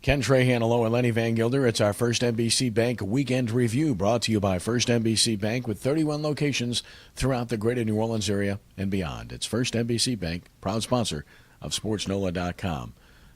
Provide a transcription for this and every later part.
Ken Trahan, hello, and Lenny Vangilder. It's our First NBC Bank Weekend Review, brought to you by First NBC Bank with 31 locations throughout the greater New Orleans area and beyond. It's First NBC Bank, proud sponsor of SportsNola.com.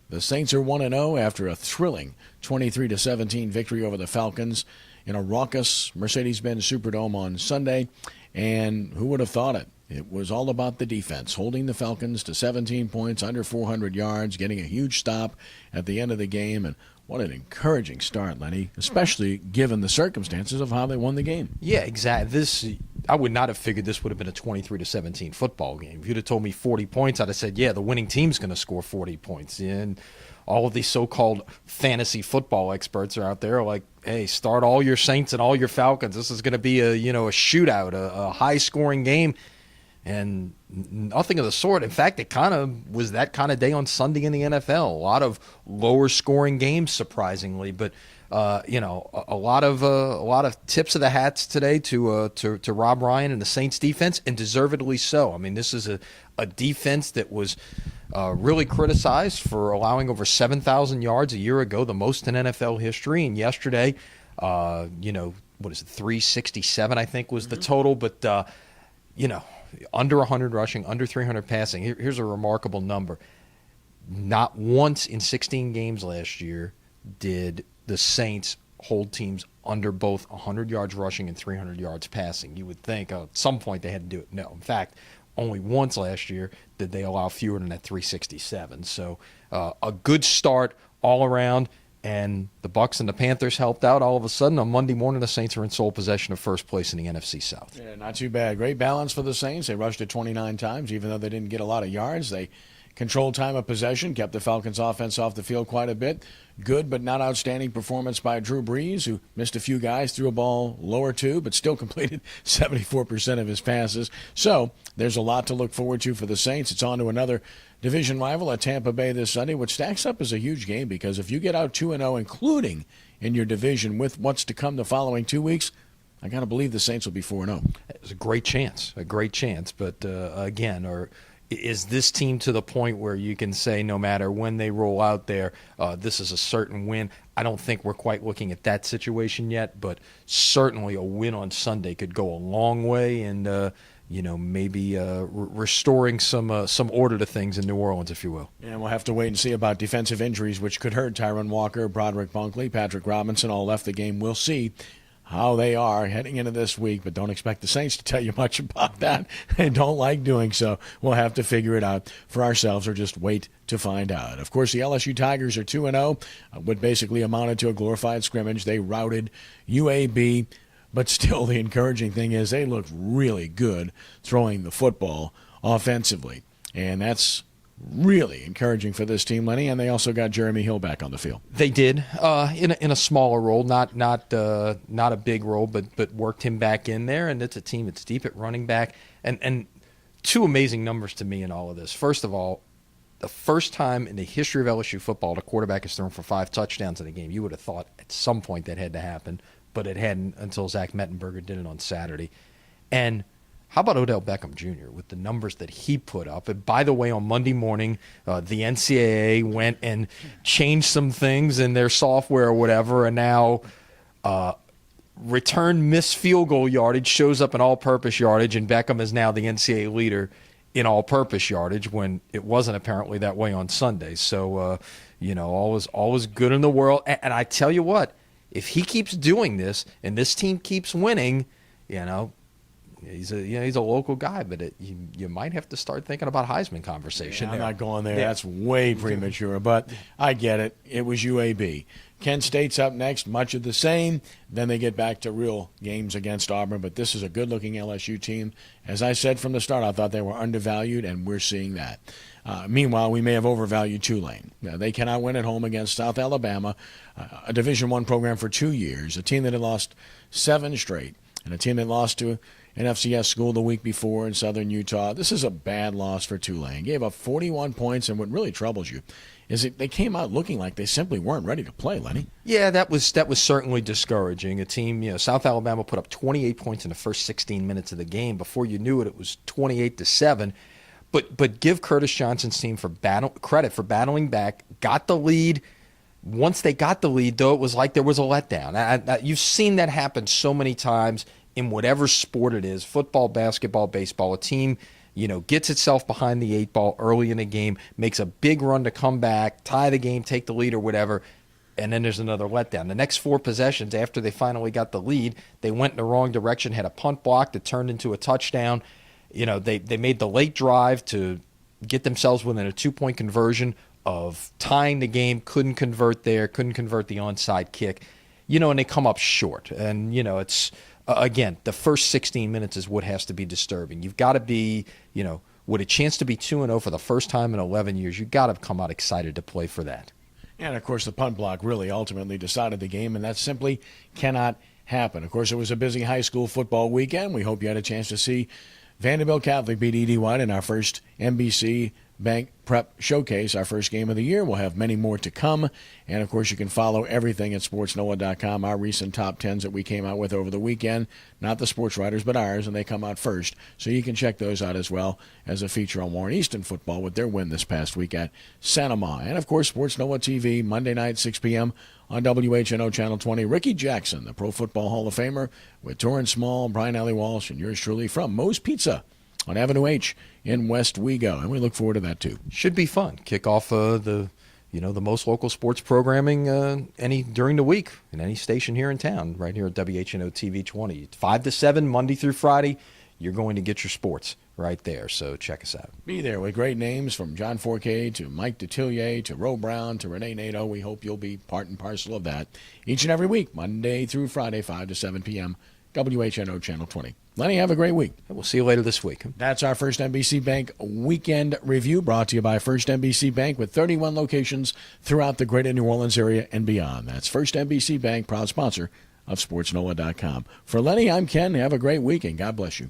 The Saints are 1-0 after a thrilling 23-17 victory over the Falcons in a raucous Mercedes-Benz Superdome on Sunday. And who would have thought it? It was all about the defense, holding the Falcons to 17 points, under 400 yards, getting a huge stop at the end of the game. And what an encouraging start, Lenny, especially given the circumstances of how they won the game. Yeah, exactly. I would not have figured this would have been a 23-17 football game. If you'd have told me 40 points, I'd have said, yeah, the winning team's going to score 40 points. And all of these so-called fantasy football experts are out there like, hey, start all your Saints and all your Falcons. This is going to be a shootout, a high-scoring game. And nothing of the sort. In fact, it kind of was that kind of day on Sunday in the NFL. A lot of lower-scoring games, surprisingly, but a lot of tips of the hats today to Rob Ryan and the Saints defense, and deservedly so. I mean, this is a defense that was really criticized for allowing over 7,000 yards a year ago, the most in NFL history. And yesterday, 367 I think was the total, but under 100 rushing, under 300 passing. Here's a remarkable number. Not once in 16 games last year did the Saints hold teams under both 100 yards rushing and 300 yards passing. You would think at some point they had to do it. No, in fact, only once last year did they allow fewer than that 367. So a good start all around. And the Bucs and the Panthers helped out. All of a sudden, on Monday morning, the Saints are in sole possession of first place in the NFC South. Yeah, not too bad. Great balance for the Saints. They rushed it 29 times, even though they didn't get a lot of yards. They controlled time of possession, kept the Falcons' offense off the field quite a bit. Good but not outstanding performance by Drew Brees, who missed a few guys, threw a ball lower too, but still completed 74% of his passes. So there's a lot to look forward to for the Saints. It's on to another division rival at Tampa Bay this Sunday, which stacks up as a huge game because if you get out 2-0, including in your division with what's to come the following 2 weeks, I got to believe the Saints will be 4-0. It's a great chance. But again, is this team to the point where you can say no matter when they roll out there, this is a certain win? I don't think we're quite looking at that situation yet, but certainly a win on Sunday could go a long way and maybe restoring some order to things in New Orleans, if you will. And we'll have to wait and see about defensive injuries, which could hurt Tyron Walker, Broderick Bunkley, Patrick Robinson, all left the game. We'll see how they are heading into this week, but don't expect the Saints to tell you much about that. They don't like doing so. We'll have to figure it out for ourselves or just wait to find out. Of course, the LSU Tigers are 2-0, what basically amounted to a glorified scrimmage. They routed UAB, but still the encouraging thing is they look really good throwing the football offensively, and that's really encouraging for this team, Lenny. And they also got Jeremy Hill back on the field. They did in a smaller role, not a big role, but worked him back in there. And it's a team that's deep at running back. And two amazing numbers to me in all of this. First of all, the first time in the history of LSU football the quarterback has thrown for 5 touchdowns in a game. You would have thought at some point that had to happen, but it hadn't until Zach Mettenberger did it on Saturday. And how about Odell Beckham Jr. with the numbers that he put up? And by the way, on Monday morning, the NCAA went and changed some things in their software or whatever, and now return missed field goal yardage shows up in all-purpose yardage, and Beckham is now the NCAA leader in all-purpose yardage when it wasn't apparently that way on Sunday. So, all is good in the world. And I tell you what, if he keeps doing this and this team keeps winning, he's a local guy, but you might have to start thinking about Heisman conversation. Yeah, I'm not going there. Yeah. That's way premature, but I get it. It was UAB. Kent State's up next, much of the same. Then they get back to real games against Auburn, but this is a good-looking LSU team. As I said from the start, I thought they were undervalued, and we're seeing that. Meanwhile, we may have overvalued Tulane. Now, they cannot win at home against South Alabama, a Division I program for 2 years, a team that had lost 7 straight, and a team that lost to an FCS school the week before in southern Utah. This is a bad loss for Tulane. Gave up 41 points, and what really troubles you is that they came out looking like they simply weren't ready to play, Lenny. Yeah, that was certainly discouraging. A team, South Alabama put up 28 points in the first 16 minutes of the game. Before you knew it, it was 28-7. But give Curtis Johnson's team credit for battling back, got the lead, Once they got the lead, though, it was like there was a letdown. You've seen that happen so many times in whatever sport it is, football, basketball, baseball. A team, gets itself behind the 8 ball early in the game, makes a big run to come back, tie the game, take the lead or whatever, and then there's another letdown. The next 4 possessions after they finally got the lead, they went in the wrong direction, had a punt block that turned into a touchdown. They made the late drive to get themselves within a 2-point conversion of tying the game, couldn't convert the onside kick, and they come up short. And, it's, again, the first 16 minutes is what has to be disturbing. You've got to be, with a chance to be 2-0 for the first time in 11 years, you've got to come out excited to play for that. And, of course, the punt block really ultimately decided the game, and that simply cannot happen. Of course, it was a busy high school football weekend. We hope you had a chance to see Vanderbilt Catholic beat E.D. White in our first NBC Bank Prep Showcase, our first game of the year. We'll have many more to come. And, of course, you can follow everything at sportsnoah.com, our recent top 10s that we came out with over the weekend. Not the sports writers, but ours, and they come out first. So you can check those out as well as a feature on Warren Easton football with their win this past week at Santa Ma. And, of course, Sports Noah TV, Monday night, 6 p.m. on WHNO Channel 20. Ricky Jackson, the Pro Football Hall of Famer, with Torrance Small, Brian Alley Walsh, and yours truly from Moe's Pizza on Avenue H in West Wego, and we look forward to that too. Should be fun. Kick off the most local sports programming during the week in any station here in town, right here at WHNO TV 20, 5 to 7 Monday through Friday. You're going to get your sports right there, so check us out. Be there with great names from John Forquet to Mike Detillier to Ro Brown to Renee Nato. We hope you'll be part and parcel of that each and every week, Monday through Friday, 5 to 7 p.m. WHNO Channel 20. Lenny, have a great week. We'll see you later this week. That's our First NBC Bank Weekend Review, brought to you by First NBC Bank with 31 locations throughout the greater New Orleans area and beyond. That's First NBC Bank, proud sponsor of SportsNoah.com. For Lenny, I'm Ken. Have a great week, and God bless you.